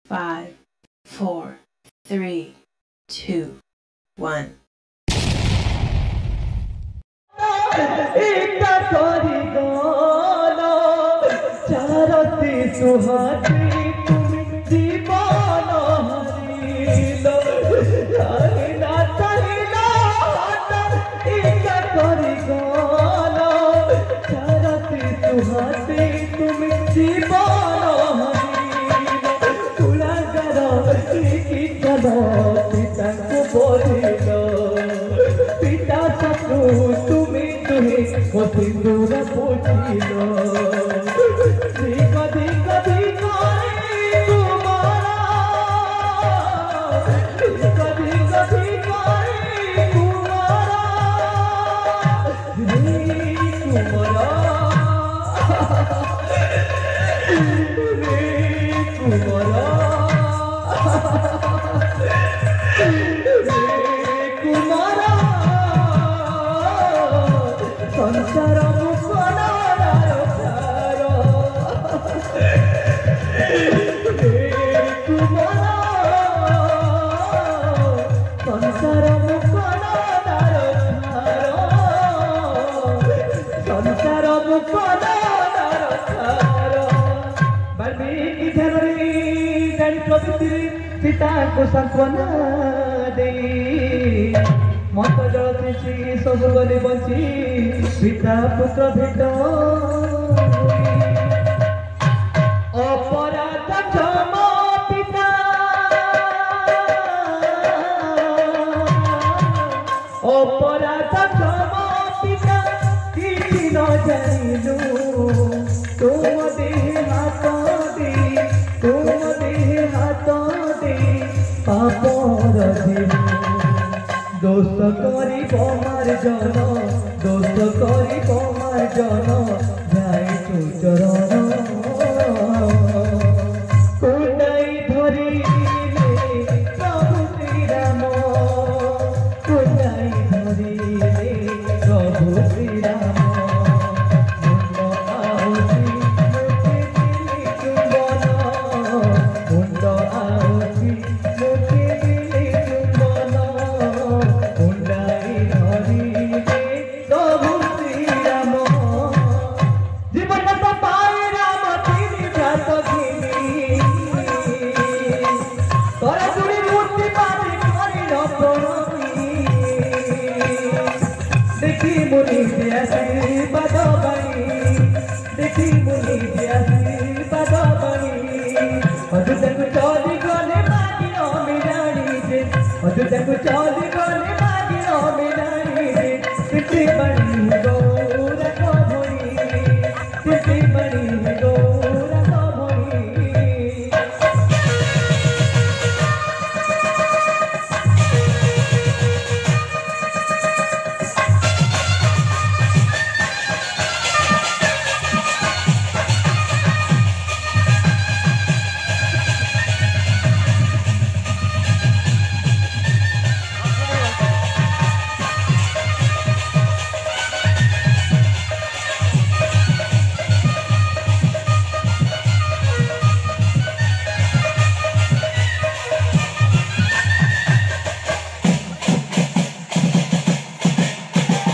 5, 4, 3, 2, 1. पिता सपू तुम्हें सिंदूर पूछिलो कभी कभी कभी कभी पिता को सांत्वना दे मत जलती सब गले बची पिता पुत्र भेट अपराध क्षमा पिता अपराध क्षमा पिता किसी न जानिलु तुम देह हाथ दे तुम देह हाथ पापर दोष करी मार्जन दोष करी मार्जन जाए चरण कुंडाई धरी प्रभु श्री राम कुंडाई धरी प्रभु श्री राम चली